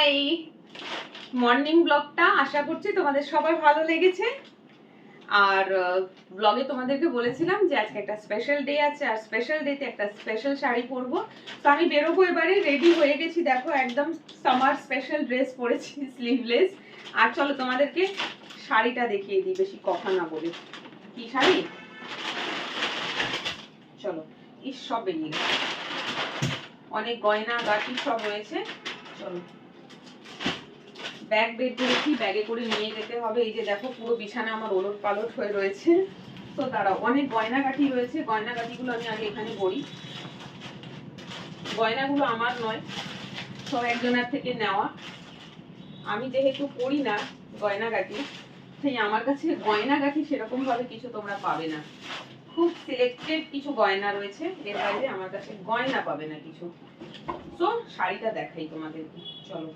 High, morning ব্লগটা আশা করছি তোমাদের সবার ভালো লেগেছে। আর ব্লগে তোমাদেরকে বলেছিলাম যে আজকে একটা স্পেশাল ডে আছে, আর স্পেশাল ডেতে একটা স্পেশাল শাড়ি পরবো। তো আমি বেরোবো, এবারে রেডি হয়ে গেছি। দেখো একদম সামার স্পেশাল ড্রেস পরেছি, স্লিভলেস। আর চলো তোমাদেরকে শাড়িটা দেখিয়ে দিই, বেশি কথা না বলে। কি শাড়ি, চলো। সব বেরিয়ে গেছে, অনেক গয়না গাটি সব রয়েছে। চলো, ব্যাগ বের করেছি, ব্যাগে করে নিয়ে যেতে হবে। এই যে দেখো পুরো বিছানা আমার ওলট পালট হয়ে রয়েছে। তো দাঁড়াও, অনেক গয়নাগাটি রয়েছে, গয়নাগাটিগুলো আমি আগে এখানে পরি। গয়নাগুলো আমার নয়, সব একজনের থেকে নেওয়া। আমি যেহেতু পরি না গয়নাগাটি, সেই আমার কাছে গয়নাগাটি সেরকম ভাবে কিছু তোমরা পাবে না। খুব সিলেক্টেড কিছু গয়না রয়েছে, এর বাইরে আমার কাছে গয়না পাবে না কিছু। তো শাড়িটা দেখাই তোমাদেরকে, চলো।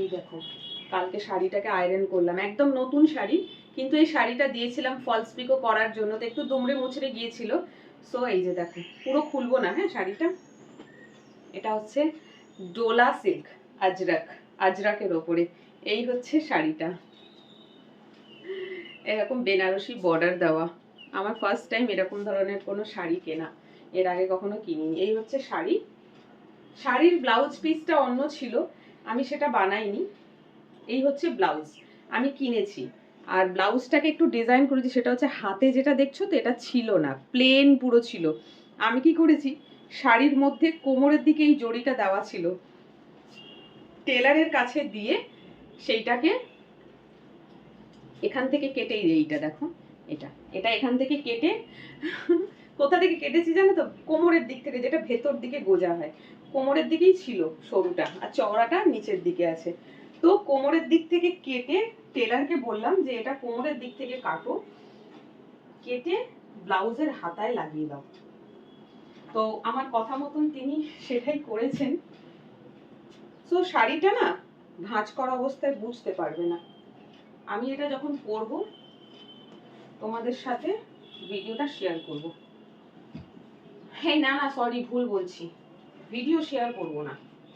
এই দেখো, কালকে শাড়িটাকে আয়রন করলাম, একদম নতুন শাড়ি, কিন্তু এই শাড়িটা দিয়েছিলাম ফলস পিকো করার জন্য, তো একটু দুমড়ে মুচড়ে গিয়েছিল। সো এই যে দেখো, পুরো খুলবো না, হ্যাঁ শাড়িটা। এটা হচ্ছে ডোলা সিল্ক, আজরাকের ওপরে এই হচ্ছে শাড়িটা। এরকম বেনারসি বর্ডার দেওয়া, আমার ফার্স্ট টাইম এরকম ধরনের কোনো শাড়ি কেনা, এর আগে কখনো কিনিনি। এই হচ্ছে শাড়ি। শাড়ির ব্লাউজ পিসটা অন্য ছিল, আমি সেটা বানাইনি। এই হচ্ছে ব্লাউজ, আমি কিনেছি। আর ব্লাউজটাকে একটু ডিজাইন করেছি, সেটা হচ্ছে হাতে যেটা দেখছো তো, এটা ছিল না, প্লেন পুরো ছিল। আমি কি করেছি, শাড়ির মধ্যে কোমরের দিকে এই জড়িটা দেওয়া ছিল, টেলারের কাছে দিয়ে সেইটাকে এখান থেকে কেটে, এইটা দেখো, এটা এটা এখান থেকে কেটে, কোথা থেকে কেটেছি জানো তো, কোমরের দিক থেকে, যেটা ভেতর দিকে গোজা হয়, কোমরের দিকেই ছিল সরুটা, আর চওড়াটা নিচের দিকে আছে। তো কোমরের দিক থেকে কেটে টেলারকে বললাম যে এটা কোমরের দিক থেকে কাটো, কেটে ব্লাউজের হাতায় লাগিয়ে দাও। তো আমার কথা মতন তিনি সেটাই করেছেন। তো শাড়িটা না ভাঁজ করা অবস্থায় বুঝতে পারবে না। আমি এটা যখন পরবো তোমাদের সাথে ভিডিওটা শেয়ার করব। হ্যাঁ, না না সরি, ভুল বলছি, ভিডিও শেয়ার করব না,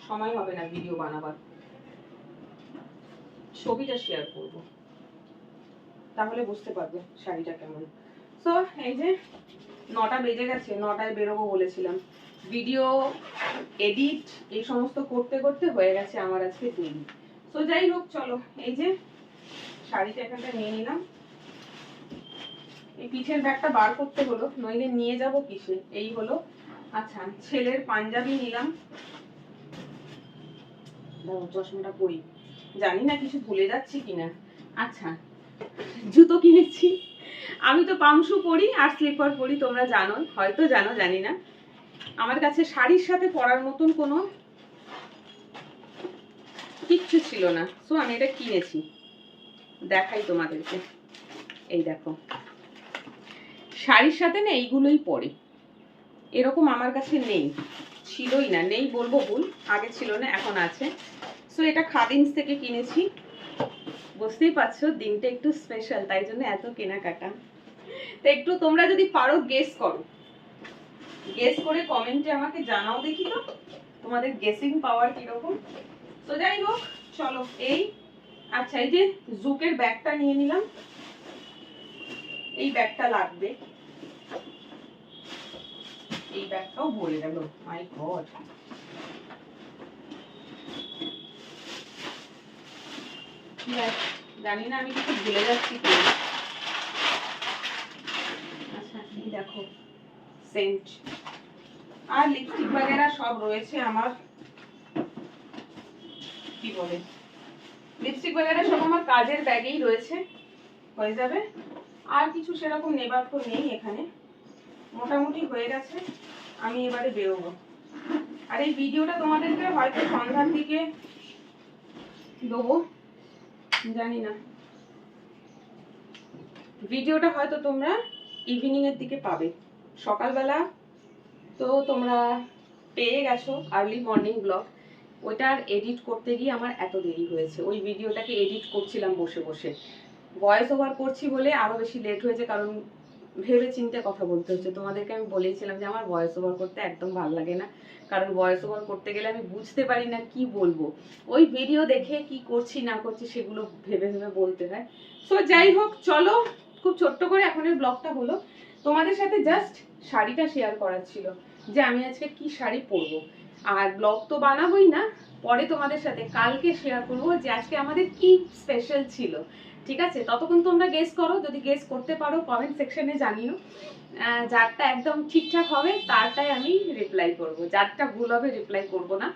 সময় হবে না ভিডিও বানাবার, ছবিটা শেয়ার করব, তাহলে বুঝতে পারবে শাড়িটা কেমন। তো এই যে 9টা বেজে গেছে, 9টায় বেরোবো বলেছিলাম। ভিডিও এডিট এই সমস্ত করতে করতে হয়ে গেছে আমার আজকে দেরি। তো যাই হোক, চলো, এই যে শাড়িটা এখানটা নিয়ে নিলাম। এই পিঠের ব্যাগটা বার করতে হলো, নইলে নিয়ে যাব কিসে, এই হলো। আচ্ছা, ছেলের পাঞ্জাবি নিলাম, চশমাটা পরি, জানি না কিছু ভুলে যাচ্ছি কিনা। আচ্ছা, জুতো কিনেছি, আমি তো পামশু পরি আর স্লিপার পরি, তোমরা জানো, হয়তো জানো, জানি না। আমার কাছে শাড়ির সাথে পরার মতন কোনো কিচ্ছু ছিল না, সো আমি এটা কিনেছি, দেখাই তোমাদেরকে। এই দেখো, শাড়ির সাথে না এইগুলোই পরে, এরকম আমার কাছে নেই, ছিলই না, নেই বলবো ভুল, আগে ছিল না, এখন আছে। সো এটা খাদিমস থেকে কিনেছি, বুঝতেই পারছো দিনটা একটু স্পেশাল, তাই জন্য এত কেনাকাটা। তো একটু তোমরা যদি পারো গেস করো, গেস করে কমেন্টে আমাকে জানাও দেখি তো তোমাদের গেসিং পাওয়ার কিরকম। তো যাই হোক, চলো। এই আচ্ছা, এই যে জুকের ব্যাগটা নিয়ে নিলাম, এই ব্যাগটা লাগবে, এই ব্যাগটাও ভরে গেল, মাই গড। জানি না আমি কিছু ভুলে যাচ্ছি কি। আচ্ছা, এই দেখো সেন্ট আর লিপস্টিক বাগেরা সব রয়েছে আমার, কি বলে, লিপস্টিক বাগেরা সব আমার কাজের ব্যাগেই রয়েছে, হয়ে যাবে। আর কিছু সেরকম নেবার তো নেই এখানে, মোটামুটি হয়ে গেছে। আমি এবারে বেরোবো। আর এই ভিডিওটা তোমাদেরকে হয়তো সন্ধ্যার দিকে দেবো, জানি না, ভিডিওটা হয়তো তোমরা ইভিনিং এর দিকে পাবে। সকালবেলা তো তোমরা পেয়ে গেছো আর্লি মর্নিং ব্লগ, ওইটার এডিট করতে গিয়ে আমার এত দেরি হয়েছে, ওই ভিডিওটাকে এডিট করছিলাম বসে বসে, ভয়েস ওভার করছি বলে আরো বেশি লেট হয়েছে, কারণ ভেবে চিন্তে কথা বলতে হচ্ছে। তোমাদেরকে আমি বলেইছিলাম যে আমার ভয়েস ওভার করতে একদম ভালো লাগে না, কারণ ভয়েস ওভার করতে গেলে আমি বুঝতে পারি না কি বলবো, ওই ভিডিও দেখে কি করছি না করছি সেগুলো ভেবে ভেবে বলতে হয়। সো যাই হোক, চলো খুব ছোট্ট করে এখন এই ব্লগটা হলো, তোমাদের সাথে জাস্ট শাড়িটা শেয়ার করার ছিল যে আমি আজকে কি শাড়ি পরবো। আর ব্লগ তো বানাবোই না, পরে তোমাদের সাথে কালকে শেয়ার করবো যে আজকে আমাদের কি স্পেশাল ছিল। ঠিক আছে, ততক্ষণ তোমরা গেস করো, যদি গেস করতে পারো কমেন্ট সেকশনে জানিও। যারটা একদম ঠিকঠাক হবে তারটাই আমি রিপ্লাই করব, যারটা ভুল হবে রিপ্লাই করব না,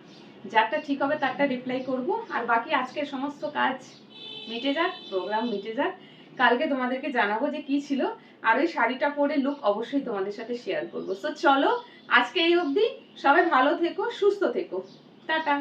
যারটা ঠিক হবে তারটা রিপ্লাই করব। আর বাকি আজকের সমস্ত কাজ মিটে যাক, প্রোগ্রাম মিটে যাক, কালকে তোমাদেরকে জানাবো যে কি ছিল। আর ওই শাড়িটা পরে লুক অবশ্যই তোমাদের সাথে শেয়ার করবো। সো চলো আজকে এই অবধি, সবাই ভালো থেকো, সুস্থ থেকো, টাটা।